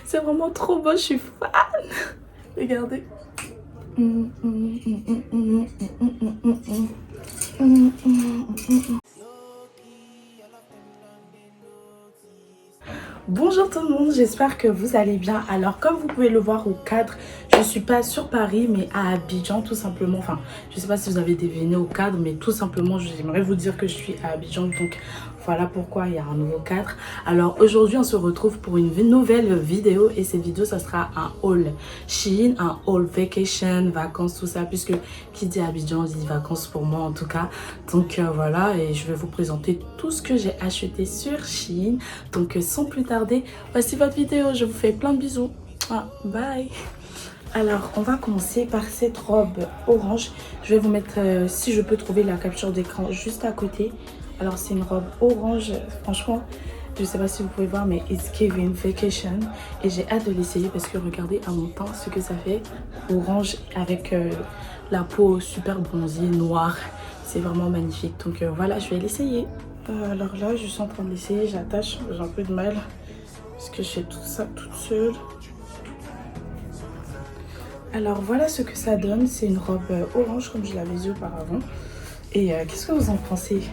C'est vraiment trop beau, je suis fan. Regardez. Bonjour tout le monde, j'espère que vous allez bien. Alors comme vous pouvez le voir au cadre, je suis pas sur Paris mais à Abidjan tout simplement. Enfin, je sais pas si vous avez deviné au cadre, mais tout simplement j'aimerais vous dire que je suis à Abidjan. Donc voilà pourquoi il y a un nouveau cadre. Alors aujourd'hui on se retrouve pour une nouvelle vidéo. Et cette vidéo ça sera un haul Shein, un haul vacation, vacances, tout ça. Puisque qui dit Abidjan dit vacances pour moi en tout cas. Donc voilà, et je vais vous présenter tout ce que j'ai acheté sur Shein. Donc sans plus tarder, voici votre vidéo. Je vous fais plein de bisous. Bye. Alors, on va commencer par cette robe orange. Je vais vous mettre, si je peux trouver la capture d'écran juste à côté. Alors, c'est une robe orange. Franchement, je ne sais pas si vous pouvez voir, mais it's giving vacation. Et j'ai hâte de l'essayer parce que regardez à mon teint ce que ça fait. Orange avec la peau super bronzée, noire. C'est vraiment magnifique. Donc voilà, je vais l'essayer. Alors là, je suis en train de l'essayer. J'attache, j'ai un peu de mal parce que je fais tout ça toute seule. Alors voilà ce que ça donne. C'est une robe orange comme je l'avais dit auparavant. Et qu'est-ce que vous en pensez?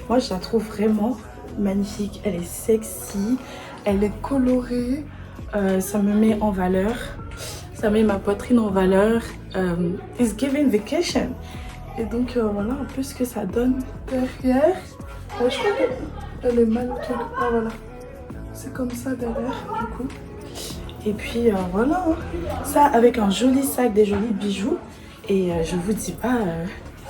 Moi, je la trouve vraiment magnifique. Elle est sexy, elle est colorée. Ça me met en valeur. Ça met ma poitrine en valeur. It's giving vacation. Et donc voilà un peu ce que ça donne derrière. Je crois qu'elle est mal au truc. Ah voilà. C'est comme ça derrière du coup. Et puis voilà. Ça avec un joli sac, des jolis bijoux. Et je vous dis pas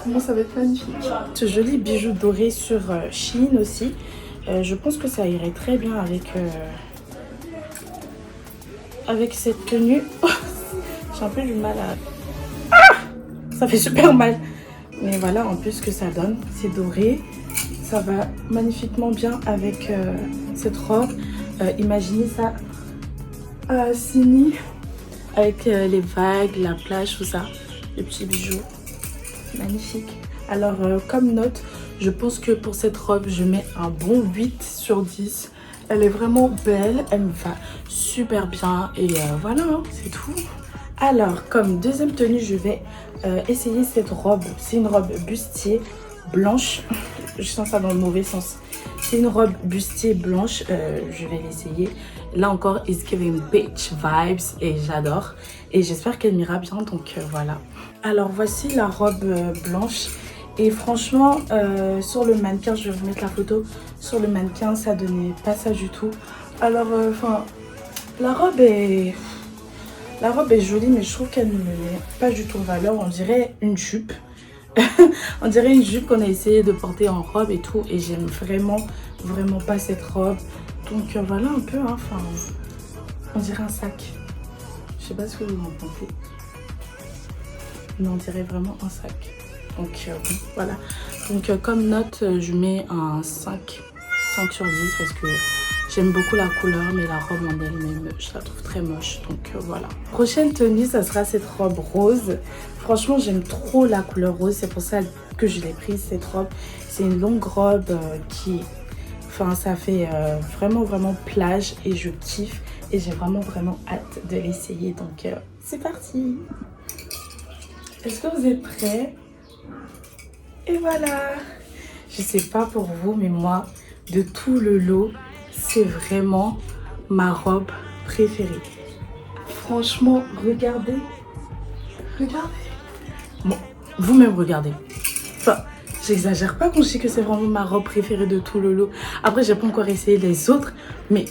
comment ça va être magnifique. Ce joli bijou doré sur Shein aussi. Je pense que ça irait très bien avec cette tenue. J'ai un peu du mal à... Ça fait super mal. Mais voilà en plus ce que ça donne. C'est doré. Ça va magnifiquement bien avec cette robe. Imaginez ça à Sydney avec les vagues, la plage, tout ça. Les petits bijoux. Magnifique. Alors comme note, je pense que pour cette robe, je mets un bon 8 sur 10. Elle est vraiment belle. Elle me va super bien. Et voilà, hein, c'est tout. Alors, comme deuxième tenue, je vais essayer cette robe. C'est une robe bustier blanche. Je sens ça dans le mauvais sens. C'est une robe bustier blanche. Je vais l'essayer. Là encore, it's giving beach vibes. Et j'adore. Et j'espère qu'elle m'ira bien. Donc voilà. Alors, voici la robe blanche. Et franchement, sur le mannequin, je vais vous mettre la photo. Sur le mannequin, ça donnait pas ça du tout. Alors, enfin, la robe est jolie, mais je trouve qu'elle ne met pas du tout en valeur. On dirait une jupe. On dirait une jupe qu'on a essayé de porter en robe et tout. Et j'aime vraiment pas cette robe. Donc voilà un peu, hein, enfin, on dirait un sac. Je sais pas ce que vous en pensez. Mais on dirait vraiment un sac. Donc bon, voilà. Donc comme note, je mets un 5 sur 10 parce que j'aime beaucoup la couleur, mais la robe en elle-même, je la trouve très moche. Donc voilà. Prochaine tenue, ça sera cette robe rose. Franchement, j'aime trop la couleur rose. C'est pour ça que je l'ai prise, cette robe. C'est une longue robe qui... Enfin, ça fait vraiment plage et je kiffe. Et j'ai vraiment hâte de l'essayer. Donc c'est parti. Est-ce que vous êtes prêts? Et voilà. Je sais pas pour vous, mais moi, de tout le lot, c'est vraiment ma robe préférée. Franchement, regardez. Bon, vous-même regardez. Enfin, j'exagère pas quand je dis que c'est vraiment ma robe préférée de tout le lot. Après, j'ai pas encore essayé les autres, mais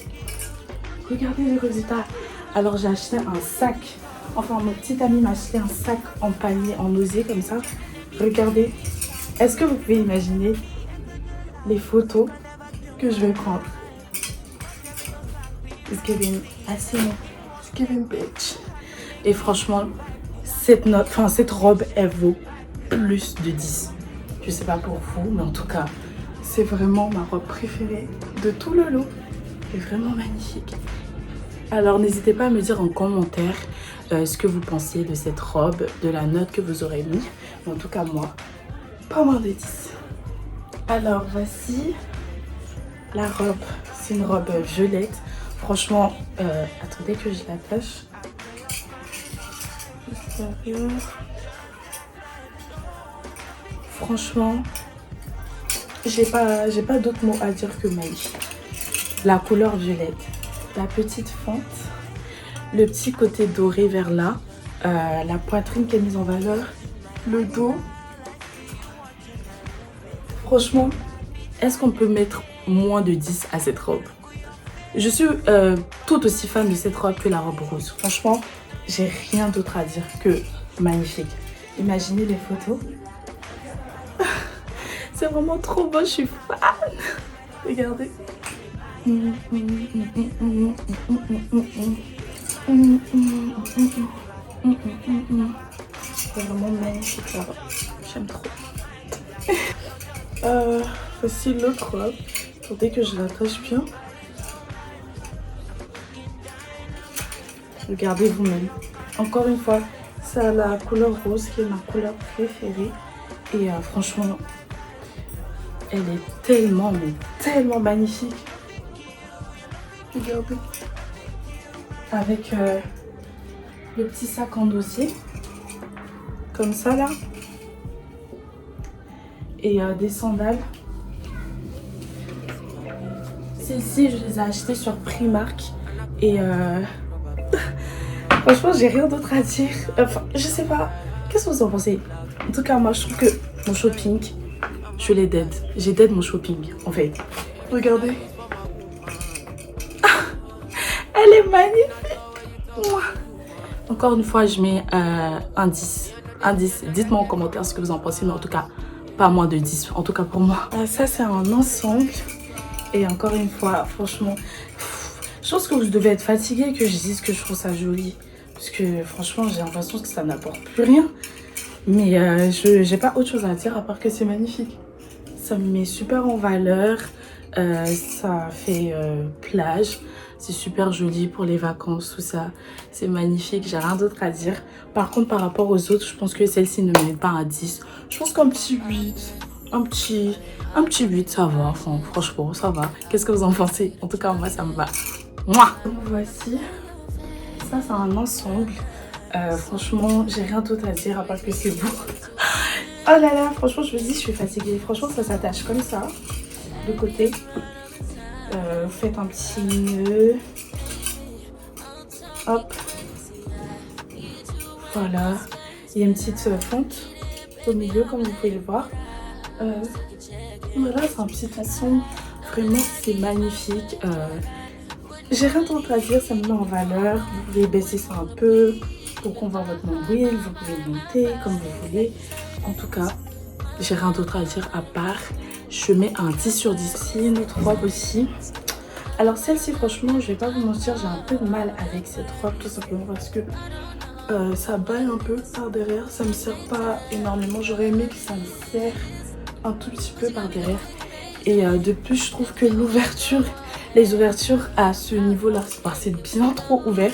regardez le résultat. Alors, j'ai acheté un sac. Enfin, mon petit ami m'a acheté un sac en panier, en osier comme ça. Regardez. Est-ce que vous pouvez imaginer les photos que je vais prendre? It's giving assez long. It's giving bitch. Et franchement, cette robe, elle vaut plus de 10. Je sais pas pour vous, mais en tout cas, c'est vraiment ma robe préférée de tout le lot. Elle est vraiment magnifique. Alors, n'hésitez pas à me dire en commentaire ce que vous pensiez de cette robe, de la note que vous aurez mis. Mais en tout cas, moi, pas moins de 10. Alors, voici la robe. C'est une robe violette. Franchement, attendez que je l'attache. Franchement, j'ai pas d'autres mots à dire que magnifique. La couleur violette, la petite fente, le petit côté doré vers là, la poitrine qui est mise en valeur, le dos. Franchement, est-ce qu'on peut mettre moins de 10 à cette robe? Je suis tout aussi fan de cette robe que la robe rose. Franchement, j'ai rien d'autre à dire que magnifique. Imaginez les photos. C'est vraiment trop beau, je suis fan. Regardez. C'est vraiment magnifique la robe. J'aime trop. Voici l'autre robe. Attendez que je l'attache bien. Regardez vous-même. Encore une fois, c'est la couleur rose qui est ma couleur préférée. Et franchement, elle est tellement, mais tellement magnifique. Regardez. Avec le petit sac en dossier. Comme ça là. Et des sandales. Celles-ci, je les ai achetées sur Primark. Et franchement, j'ai rien d'autre à dire. Enfin, je sais pas. Qu'est-ce que vous en pensez? En tout cas, moi, je trouve que mon shopping, je l'ai dead. J'ai dead mon shopping, en fait. Regardez. Elle est magnifique. Encore une fois, je mets un 10. Un 10. Dites-moi en commentaire ce que vous en pensez, mais en tout cas, pas moins de 10. En tout cas, pour moi. Ça, c'est un ensemble. Et encore une fois, franchement, je pense que vous devez être fatigué que je dise que je trouve ça joli. Parce que franchement, j'ai l'impression que ça n'apporte plus rien. Mais je n'ai pas autre chose à dire à part que c'est magnifique. Ça me met super en valeur. Ça fait plage. C'est super joli pour les vacances, tout ça. C'est magnifique, j'ai rien d'autre à dire. Par contre, par rapport aux autres, je pense que celle-ci ne mérite pas un 10. Je pense qu'un petit 8. Un petit 8, ça va. Enfin, franchement, ça va. Qu'est-ce que vous en pensez? En tout cas, moi, ça me va. Mouah. Voici. Ça, c'est un ensemble. Franchement, j'ai rien d'autre à dire à part que c'est beau. Oh là là, franchement, je me dis, je suis fatiguée. Franchement, ça s'attache comme ça, de côté. Faites un petit nœud. Hop. Voilà. Il y a une petite fente au milieu, comme vous pouvez le voir. Voilà, c'est un petit ensemble. Vraiment, c'est magnifique. J'ai rien d'autre à dire, ça me met en valeur. Vous pouvez baisser ça un peu pour qu'on voit votre nombril. Vous pouvez monter comme vous voulez. En tout cas, j'ai rien d'autre à dire à part je mets un 10 sur 10. C'est une autre robe aussi. Alors celle-ci, franchement, je vais pas vous mentir, j'ai un peu de mal avec cette robe tout simplement parce que ça baille un peu par derrière. Ça me sert pas énormément. J'aurais aimé que ça me serre un tout petit peu par derrière. Et de plus, je trouve que l'ouverture, les ouvertures à ce niveau-là, c'est bien trop ouvert.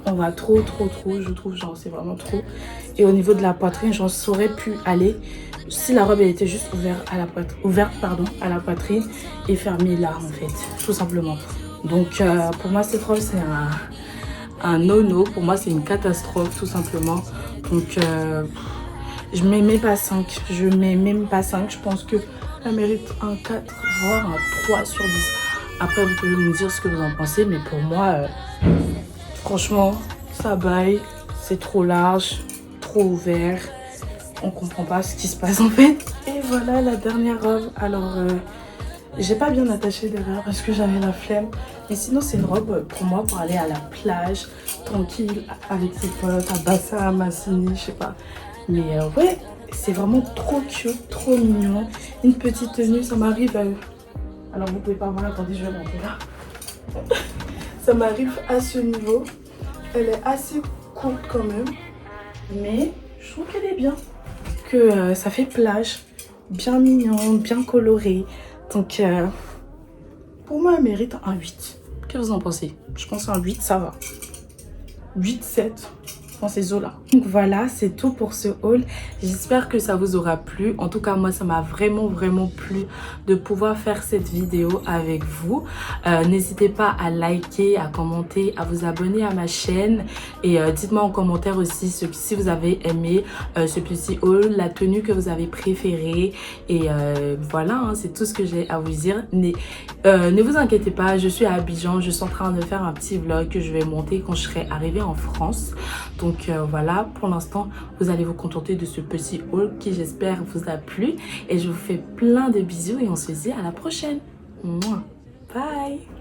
On va trop, je trouve, genre c'est vraiment trop. Et au niveau de la poitrine, j'en saurais pu aller si la robe elle était juste ouverte à la poitrine et fermée là en fait, tout simplement. Donc pour moi cette robe c'est un no-no, pour moi c'est une catastrophe tout simplement. Donc je mets même pas 5, je pense que elle mérite un 4 voire un 3 sur 10. Après vous pouvez me dire ce que vous en pensez, mais pour moi franchement ça baille, c'est trop large, trop ouvert. On comprend pas ce qui se passe en fait. Et voilà la dernière robe. Alors j'ai pas bien attaché derrière parce que j'avais la flemme. Mais sinon c'est une robe pour moi pour aller à la plage, tranquille, avec ses potes, à Bassa, à Massini, je sais pas. Mais ouais, c'est vraiment trop cute, trop mignon. Une petite tenue, ça m'arrive... Alors vous pouvez pas voir, attendez, je vais monter là. Ça m'arrive à ce niveau. Elle est assez courte quand même. Mais je trouve qu'elle est bien. Que ça fait plage, bien mignon, bien coloré. Donc pour moi elle mérite un 8. Qu'est-ce que vous en pensez? Je pense un 8 ça va. 8, 7, pense c'est Zola. Donc voilà, c'est tout pour ce haul. J'espère que ça vous aura plu. En tout cas, moi, ça m'a vraiment plu de pouvoir faire cette vidéo avec vous. N'hésitez pas à liker, à commenter, à vous abonner à ma chaîne. Et dites-moi en commentaire aussi si vous avez aimé ce petit haul, la tenue que vous avez préférée. Et voilà, hein, c'est tout ce que j'ai à vous dire. Ne vous inquiétez pas, je suis à Abidjan. Je suis en train de faire un petit vlog que je vais monter quand je serai arrivée en France. Donc voilà, pour l'instant, vous allez vous contenter de ce petit haul qui, j'espère, vous a plu. Et je vous fais plein de bisous et on se dit à la prochaine. Mouah. Bye.